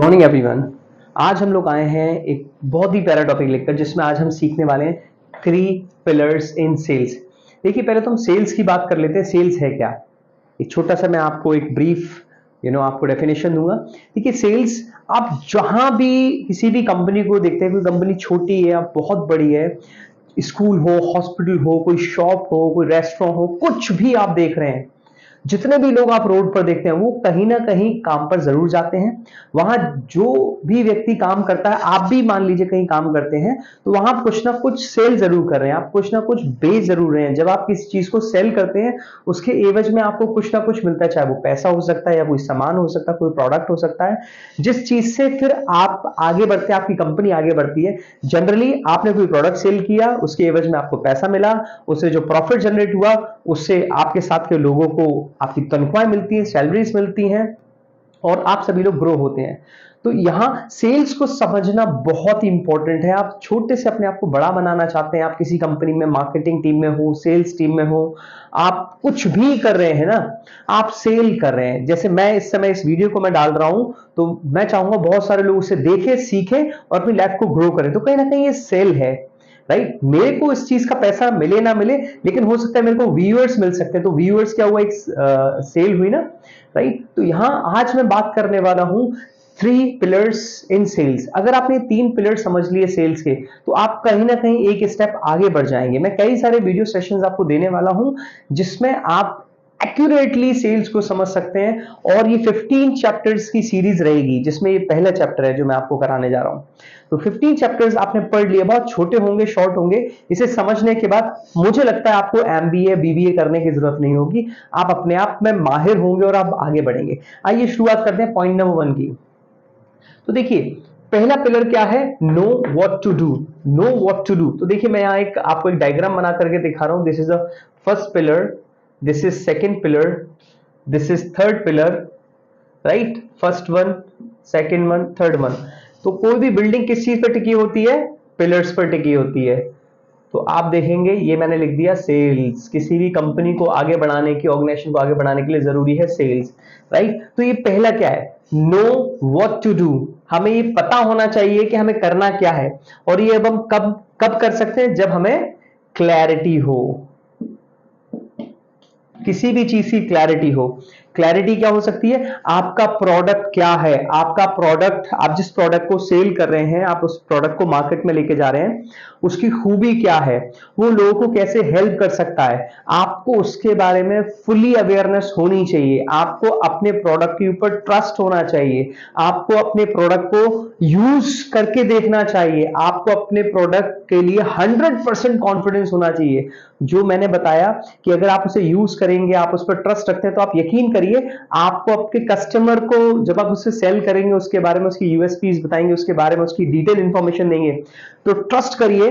Morning everyone. आज हम लोग आए हैं एक बहुत ही प्यारा टॉपिक लेकर, जिसमें आज हम सीखने वाले हैं 3 पिलर्स इन सेल्स। देखिए, पहले तो हम सेल्स की बात कर लेते हैं। सेल्स है क्या? एक छोटा सा मैं आपको एक ब्रीफ आपको डेफिनेशन दूंगा। देखिए, सेल्स, आप जहां भी किसी भी कंपनी को देखते हैं, कोई कंपनी छोटी है या बहुत बड़ी है, स्कूल हो, हॉस्पिटल हो, कोई शॉप हो, कोई रेस्टोरेंट हो, कुछ भी आप देख रहे हैं, जितने भी लोग आप रोड पर देखते हैं वो कहीं ना कहीं काम पर जरूर जाते हैं। वहां जो भी व्यक्ति काम करता है, आप भी मान लीजिए कहीं काम करते हैं, तो वहां आप कुछ ना कुछ सेल जरूर कर रहे हैं, आप कुछ ना कुछ बेच जरूर रहे हैं। जब आप किसी चीज को सेल करते हैं, उसके एवज में आपको कुछ ना कुछ मिलता है, चाहे वो पैसा हो सकता है या कोई सामान हो सकता है, कोई प्रोडक्ट हो सकता है, जिस चीज से फिर आप आगे बढ़ते हैं, आपकी कंपनी आगे बढ़ती है। जनरली आपने कोई प्रोडक्ट सेल किया, उसके एवज में आपको पैसा मिला, उससे जो प्रॉफिट जनरेट हुआ, उससे आपके साथ के लोगों को आपकी तनख्वाहें मिलती हैं, सैलरीज मिलती हैं, और आप सभी लोग ग्रो होते हैं। तो यहां सेल्स को समझना बहुत ही इंपॉर्टेंट है। आप छोटे से अपने आप को बड़ा बनाना चाहते हैं, आप किसी कंपनी में मार्केटिंग टीम में हो, सेल्स टीम में हो, आप कुछ भी कर रहे हैं ना, आप सेल कर रहे हैं। जैसे मैं इस समय इस वीडियो को मैं डाल रहा हूं, तो मैं चाहूंगा बहुत सारे लोग उसे देखें, सीखें और अपनी लाइफ को ग्रो करें। तो कहीं ना कहीं ये सेल है, राइट? मेरे को इस चीज का पैसा मिले ना मिले, लेकिन हो सकता है मेरे को व्यूअर्स मिल सकते हैं। तो व्यूअर्स क्या हुआ? एक सेल हुई ना, राइट? तो यहां आज मैं बात करने वाला हूं 3 पिलर्स इन सेल्स। अगर आपने 3 पिलर समझ लिए सेल्स के, तो आप कहीं ना कहीं एक स्टेप आगे बढ़ जाएंगे। मैं कई सारे वीडियो सेशंस आपको देने वाला हूं, जिसमें आप एक्यूरेटली सेल्स को समझ सकते हैं। और ये 15 चैप्टर्स की सीरीज रहेगी, जिसमें ये पहला चैप्टर है जो मैं आपको कराने जा रहा हूं। तो 15 चैप्टर्स आपने पढ़ लिए, बहुत छोटे होंगे, शॉर्ट होंगे। इसे समझने के बाद मुझे लगता है आपको एमबीए बीबीए करने की जरूरत नहीं होगी, आप अपने आप में माहिर होंगे और आप आगे बढ़ेंगे। आइए शुरुआत करते हैं पॉइंट नंबर 1 की। तो देखिए, पहला पिलर क्या है? Know what to do. Know what to do. तो देखिए, मैं यहां आपको एक डायग्राम बना करके दिखा रहा हूं। This is the first pillar, this is second pillar, this is third pillar, right? First one, second one, third one. तो कोई भी बिल्डिंग किस चीज पर टिकी होती है? पिलर्स पर टिकी होती है। तो आप देखेंगे, ये मैंने लिख दिया सेल्स। किसी भी कंपनी को आगे बढ़ाने की, ऑर्गेनाइजेशन को आगे बढ़ाने के लिए जरूरी है सेल्स, राइट? तो ये पहला क्या है? Know what to do. हमें ये पता होना चाहिए कि हमें करना क्या है। और ये अब हम कब कब कर सकते हैं? जब हमें क्लैरिटी हो, किसी भी चीज की क्लैरिटी हो। क्लैरिटी क्या हो सकती है? आपका प्रोडक्ट क्या है, आपका प्रोडक्ट, आप जिस प्रोडक्ट को सेल कर रहे हैं, आप उस प्रोडक्ट को मार्केट में लेके जा रहे हैं, उसकी खूबी क्या है, वो लोगों को कैसे हेल्प कर सकता है, आपको उसके बारे में फुली अवेयरनेस होनी चाहिए। आपको अपने प्रोडक्ट के ऊपर ट्रस्ट होना चाहिए, आपको अपने प्रोडक्ट को यूज करके देखना चाहिए, आपको अपने प्रोडक्ट के लिए 100% कॉन्फिडेंस होना चाहिए। जो मैंने बताया कि अगर आप उसे यूज करेंगे, आप उस पर ट्रस्ट रखते हैं, तो आप यकीन करिए, आपको आपके कस्टमर को जब आप उससे सेल करेंगे, उसके बारे में उसकी यूएसपीज बताएंगे, उसके बारे में उसकी डिटेल इंफॉर्मेशन देंगे, तो ट्रस्ट करिए।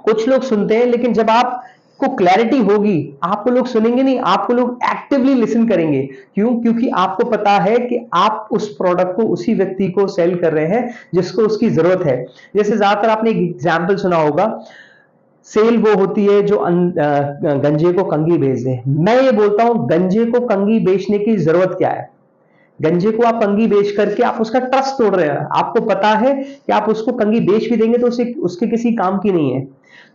कुछ लोग सुनते हैं, लेकिन जब आप को क्लैरिटी होगी, आपको लोग सुनेंगे नहीं, आपको लोग एक्टिवली लिसन करेंगे। क्यों? क्योंकि आपको पता है कि आप उस प्रोडक्ट को उसी व्यक्ति को सेल कर रहे हैं जिसको उसकी जरूरत है। जैसे ज्यादातर आपने एक एग्जाम्पल सुना होगा, सेल वो होती है जो गंजे को कंघी बेच दे। मैं ये बोलता हूं, गंजे को कंघी बेचने की जरूरत क्या है? गंजे को आप कंघी बेच करके आप उसका ट्रस्ट तोड़ रहे हैं। आपको पता है कि आप उसको कंघी बेच भी देंगे तो उसे उसके किसी काम की नहीं है।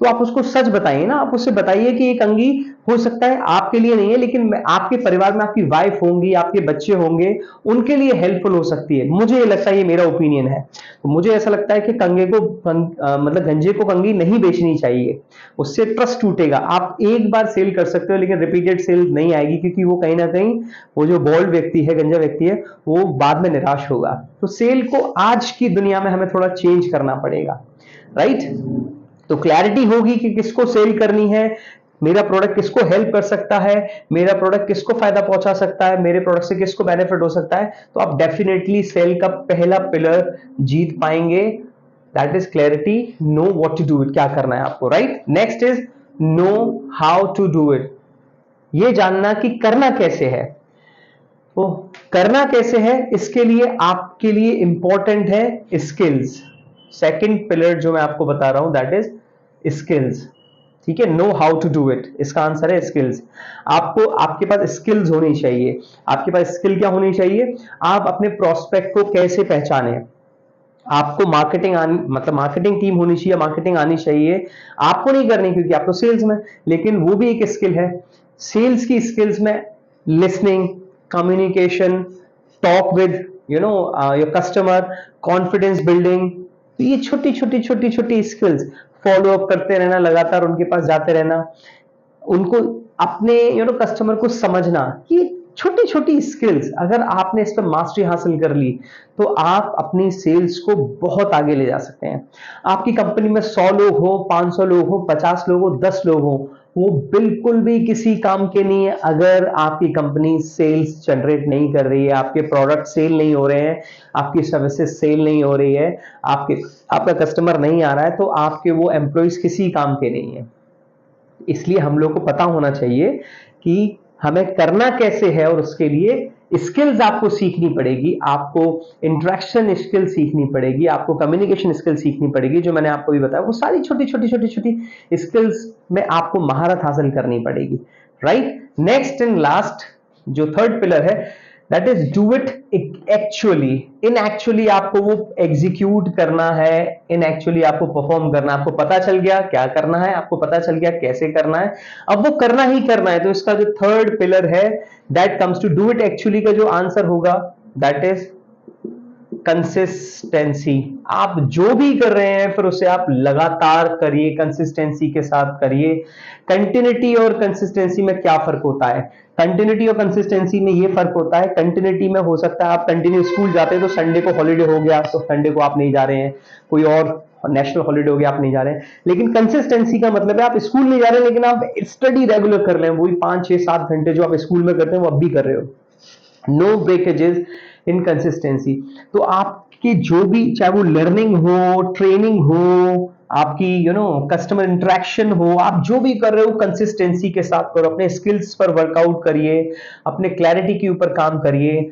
तो आप उसको सच बताइए ना, आप उससे बताइए कि ये कंघी हो सकता है आपके लिए नहीं है, लेकिन आपके परिवार में आपकी वाइफ होंगी, आपके बच्चे होंगे, उनके लिए हेल्पफुल हो सकती है। मुझे ये लगता है, ये मेरा ओपिनियन है। तो मुझे ऐसा लगता है कि मतलब गंजे को कंघी नहीं बेचनी चाहिए, उससे ट्रस्ट टूटेगा। आप एक बार सेल कर सकते हो, लेकिन रिपीटेड सेल नहीं आएगी, क्योंकि वो कहीं ना कहीं, वो जो बोल्ड व्यक्ति है, गंजा व्यक्ति है, वो बाद में निराश होगा। तो सेल को आज की दुनिया में हमें थोड़ा चेंज करना पड़ेगा, राइट? तो क्लैरिटी होगी कि किसको सेल करनी है, मेरा प्रोडक्ट किसको हेल्प कर सकता है, मेरा प्रोडक्ट किसको फायदा पहुंचा सकता है, मेरे प्रोडक्ट से किसको बेनिफिट हो सकता है, तो आप डेफिनेटली सेल का पहला पिलर जीत पाएंगे। That is clarity. Know what to do it, क्या करना है आपको, right? Next is know how to do it. ये जानना कि करना कैसे है। तो करना कैसे है, इसके लिए आपके लिए इंपॉर्टेंट है स्किल्स। सेकंड पिलर जो मैं आपको बता रहा हूं, दैट इज स्किल्स। ठीक है, know how to do it, इसका आंसर है स्किल्स। आपको, आपके पास स्किल्स होनी चाहिए। आपके पास स्किल क्या होनी चाहिए? आप अपने प्रोस्पेक्ट को कैसे पहचाने, आपको मार्केटिंग आनी, मतलब मार्केटिंग टीम होनी चाहिए, मार्केटिंग आनी चाहिए। आपको नहीं करनी क्योंकि आप तो सेल्स में, लेकिन वो भी एक स्किल है। सेल्स की स्किल्स में listening, communication, talk with your customer, confidence building, तो ये छोटी छोटी छोटी छोटी स्किल्स, फॉलो अप करते रहना, लगातार उनके पास जाते रहना, उनको अपने कस्टमर को समझना, ये छोटी छोटी स्किल्स अगर आपने इस पर मास्टरी हासिल कर ली तो आप अपनी सेल्स को बहुत आगे ले जा सकते हैं। आपकी कंपनी में 100 लोग हो, 500 लोग हो, 50 लोग हो, 10 लोग हो, वो बिल्कुल भी किसी काम के नहीं है अगर आपकी कंपनी सेल्स जनरेट नहीं कर रही है, आपके प्रोडक्ट सेल नहीं हो रहे हैं, आपकी सर्विसेज सेल नहीं हो रही है, आपका कस्टमर नहीं आ रहा है, तो आपके वो एम्प्लॉइज किसी काम के नहीं है। इसलिए हम लोग को पता होना चाहिए कि हमें करना कैसे है, और उसके लिए स्किल्स आपको सीखनी पड़ेगी। आपको इंटरेक्शन स्किल सीखनी पड़ेगी, आपको कम्युनिकेशन स्किल सीखनी पड़ेगी, जो मैंने आपको भी बताया, वो सारी छोटी छोटी छोटी छोटी स्किल्स में आपको महारत हासिल करनी पड़ेगी। राइट, नेक्स्ट एंड लास्ट जो थर्ड पिलर है, that is do it actually. In actually आपको वो एग्जीक्यूट करना है, इन एक्चुअली आपको परफॉर्म करना है। आपको पता चल गया क्या करना है, आपको पता चल गया कैसे करना है, अब वो करना ही करना है। तो इसका जो थर्ड पिलर है, that comes to do it actually, का जो आंसर होगा दैट इज कंसिस्टेंसी। आप जो भी कर रहे हैं फिर उसे आप लगातार करिए, कंसिस्टेंसी के साथ करिए। कंटिन्यूटी और कंसिस्टेंसी में क्या फर्क होता है? कंटिन्यूटी और कंसिस्टेंसी में ये फर्क होता है, कंटिन्यूटी में हो सकता है आप कंटिन्यू स्कूल जाते हैं तो संडे को हॉलीडे हो गया तो संडे को आप नहीं जा रहे हैं, कोई और नेशनल हॉलीडे हो गया आप नहीं जा रहे हैं। लेकिन कंसिस्टेंसी का मतलब है आप स्कूल नहीं जा रहे हैं लेकिन आप स्टडी रेगुलर कर रहे हैं, वही 5 6 7 घंटे जो आप स्कूल में करते हैं वो अब भी कर रहे हो। No breakages in consistency. तो आपकी जो भी, चाहे वो लर्निंग हो, ट्रेनिंग हो, आपकी कस्टमर इंटरेक्शन हो, आप जो भी कर रहे हो कंसिस्टेंसी के साथ करो। अपने स्किल्स पर वर्कआउट करिए, अपने क्लैरिटी के ऊपर काम करिए।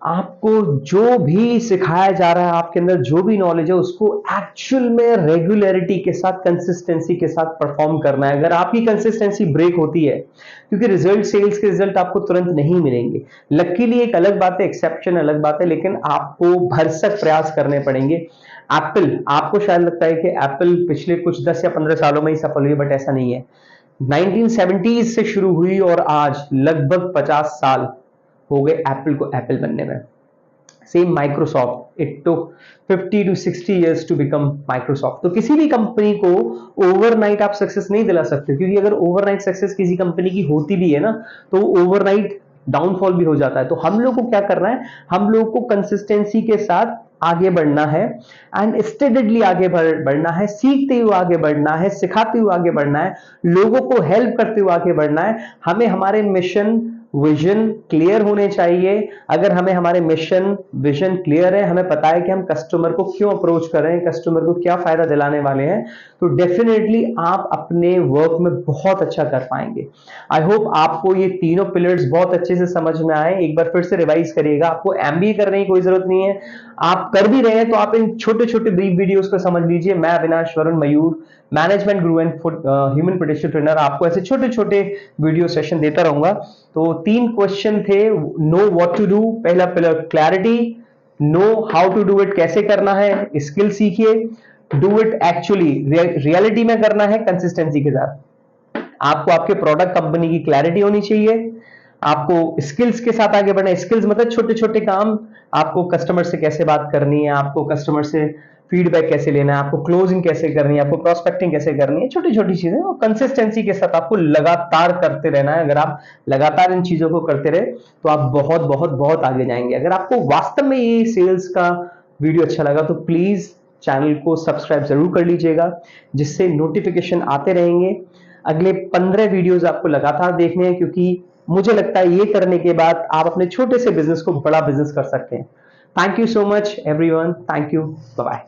आपको जो भी सिखाया जा रहा है, आपके अंदर जो भी नॉलेज है, उसको एक्चुअल में रेगुलरिटी के साथ, कंसिस्टेंसी के साथ परफॉर्म करना है। अगर आपकी कंसिस्टेंसी ब्रेक होती है, क्योंकि रिजल्ट, सेल्स के रिजल्ट आपको तुरंत नहीं मिलेंगे। लकीली एक अलग बात है, एक्सेप्शन अलग बात है, लेकिन आपको भरसक प्रयास करने पड़ेंगे। एप्पल, आपको शायद लगता है कि एप्पल पिछले कुछ 10 या 15 सालों में ही सफल हुई, बट ऐसा नहीं है। 1970 से शुरू हुई और आज लगभग 50 साल हो गए एप्पल को एप्पल बनने में। Same Microsoft, it took 50 to 60 years to become Microsoft. तो किसी भी कंपनी को ओवरनाइट आप सक्सेस नहीं दिला सकते, क्योंकि अगर ओवरनाइट सक्सेस किसी कंपनी की होती भी है ना, तो ओवरनाइट डाउनफॉल भी हो जाता है। तो हम लोग को क्या करना है, हम लोग को कंसिस्टेंसी के साथ आगे बढ़ना है, एंड स्टडीडली आगे बढ़ना है, सीखते हुए आगे बढ़ना है, सिखाते हुए आगे बढ़ना है, लोगों को हेल्प करते हुए आगे बढ़ना है। हमें हमारे मिशन, विजन क्लियर होने चाहिए। अगर हमें हमारे मिशन, विजन क्लियर है, हमें पता है कि हम कस्टमर को क्यों अप्रोच कर रहे हैं, कस्टमर को क्या फायदा दिलाने वाले हैं, तो डेफिनेटली आप अपने वर्क में बहुत अच्छा कर पाएंगे। आई होप आपको ये तीनों पिलर्स बहुत अच्छे से समझ में आए। एक बार फिर से रिवाइज करिएगा। आपको एमबीए करने की कोई जरूरत नहीं है, आप कर भी रहे हैं तो आप इन छोटे छोटे ब्रीफ वीडियोस को समझ लीजिए। मैं अविनाश वरुण मयूर, management Guru and human potential trainer, आपको ऐसे छोटे छोटे वीडियो सेशन देता रहूंगा। तो 3 क्वेश्चन थे। नो व्हाट टू डू, पहला pillar clarity, know how to do it, कैसे करना है, स्किल सीखिए, डू इट एक्चुअली, रियलिटी में करना है कंसिस्टेंसी के साथ। आपको आपके प्रोडक्ट, कंपनी की क्लैरिटी होनी चाहिए, आपको स्किल्स के साथ आगे बढ़ना है। स्किल्स मतलब छोटे छोटे काम, आपको कस्टमर से कैसे बात करनी है, आपको कस्टमर से फीडबैक कैसे लेना है, आपको क्लोजिंग कैसे करनी है, आपको प्रोस्पेक्टिंग कैसे करनी है, छोटी छोटी चीजें। और कंसिस्टेंसी के साथ आपको लगातार करते रहना है। अगर आप लगातार इन चीजों को करते रहे तो आप बहुत बहुत बहुत आगे जाएंगे। अगर आपको वास्तव में ये सेल्स का वीडियो अच्छा लगा तो प्लीज चैनल को सब्सक्राइब जरूर कर लीजिएगा, जिससे नोटिफिकेशन आते रहेंगे। अगले 15 वीडियोस आपको लगातार देखने हैं, क्योंकि मुझे लगता है ये करने के बाद आप अपने छोटे से बिजनेस को बड़ा बिजनेस कर सकते हैं। Thank you so much everyone, thank you, bye bye.